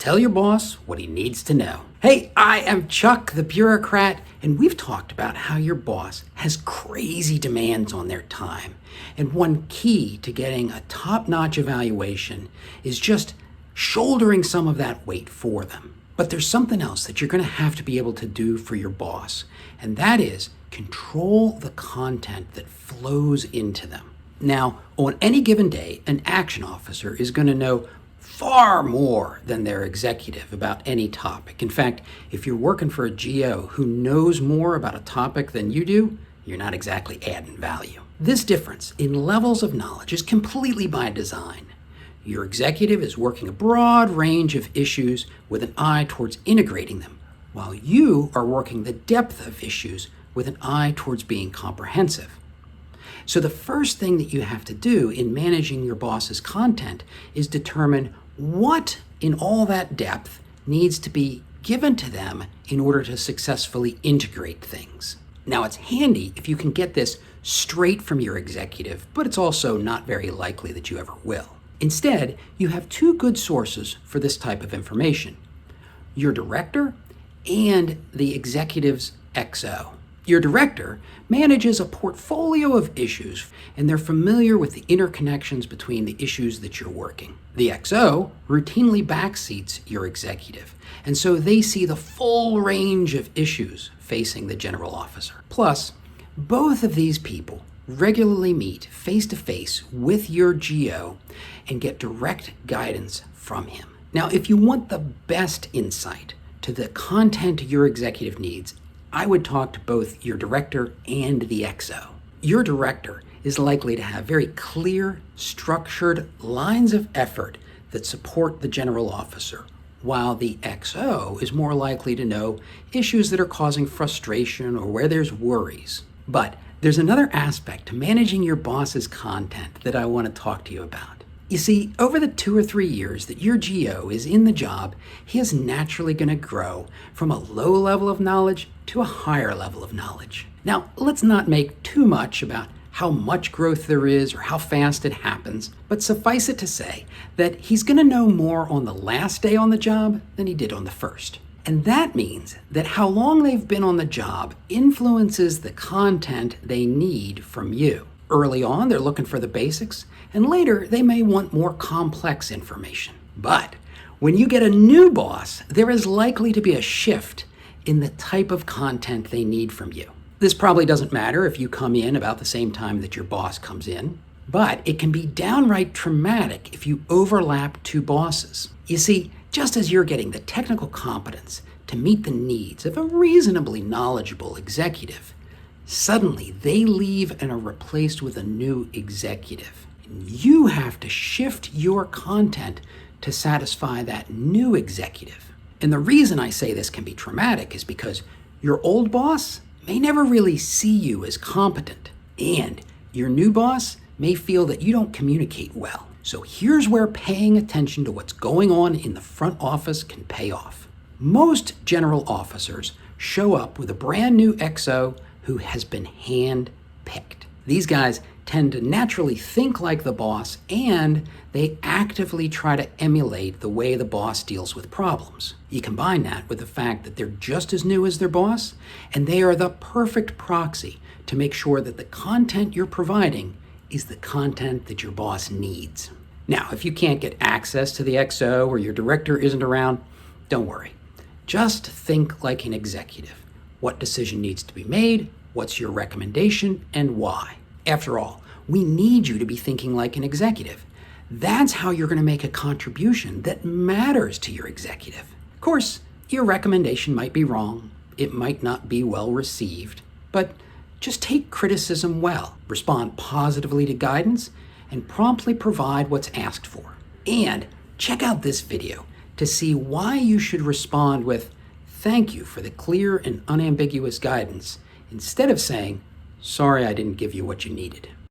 Tell your boss what he needs to know. Hey, I am Chuck, the bureaucrat, and we've talked about how your boss has crazy demands on their time. And one key to getting a top-notch evaluation is just shouldering some of that weight for them. But there's something else that you're going to have to be able to do for your boss, and that is control the content that flows into them. Now, on any given day, an action officer is going to know far more than their executive about any topic. In fact, if you're working for a GO who knows more about a topic than you do, you're not exactly adding value. This difference in levels of knowledge is completely by design. Your executive is working a broad range of issues with an eye towards integrating them, while you are working the depth of issues with an eye towards being comprehensive. So the first thing that you have to do in managing your boss's content is determine what in all that depth needs to be given to them in order to successfully integrate things. Now, it's handy if you can get this straight from your executive, but it's also not very likely that you ever will. Instead, you have two good sources for this type of information: your director and the executive's XO. Your director manages a portfolio of issues, and they're familiar with the interconnections between the issues that you're working. The XO routinely backseats your executive, and so they see the full range of issues facing the general officer. Plus, both of these people regularly meet face-to-face with your GO and get direct guidance from him. Now, if you want the best insight to the content your executive needs, I would talk to both your director and the XO. Your director is likely to have very clear, structured lines of effort that support the general officer, while the XO is more likely to know issues that are causing frustration or where there's worries. But there's another aspect to managing your boss's content that I want to talk to you about. You see, over the 2 or 3 years that your GO is in the job, he is naturally going to grow from a low level of knowledge to a higher level of knowledge. Now, let's not make too much about how much growth there is or how fast it happens, but suffice it to say that he's going to know more on the last day on the job than he did on the first. And that means that how long they've been on the job influences the content they need from you. Early on, they're looking for the basics, and later they may want more complex information. But when you get a new boss, there is likely to be a shift in the type of content they need from you. This probably doesn't matter if you come in about the same time that your boss comes in, but it can be downright traumatic if you overlap two bosses. You see, just as you're getting the technical competence to meet the needs of a reasonably knowledgeable executive, suddenly they leave and are replaced with a new executive. And you have to shift your content to satisfy that new executive. And the reason I say this can be traumatic is because your old boss may never really see you as competent, and your new boss may feel that you don't communicate well. So here's where paying attention to what's going on in the front office can pay off. Most general officers show up with a brand new XO who has been hand-picked. These guys tend to naturally think like the boss, and they actively try to emulate the way the boss deals with problems. You combine that with the fact that they're just as new as their boss, and they are the perfect proxy to make sure that the content you're providing is the content that your boss needs. Now, if you can't get access to the XO or your director isn't around, don't worry. Just think like an executive. What decision needs to be made, what's your recommendation, and why? After all, we need you to be thinking like an executive. That's how you're going to make a contribution that matters to your executive. Of course, your recommendation might be wrong, it might not be well received, but just take criticism well, respond positively to guidance, and promptly provide what's asked for. And check out this video to see why you should respond with "Thank you for the clear and unambiguous guidance," instead of saying, "Sorry, I didn't give you what you needed."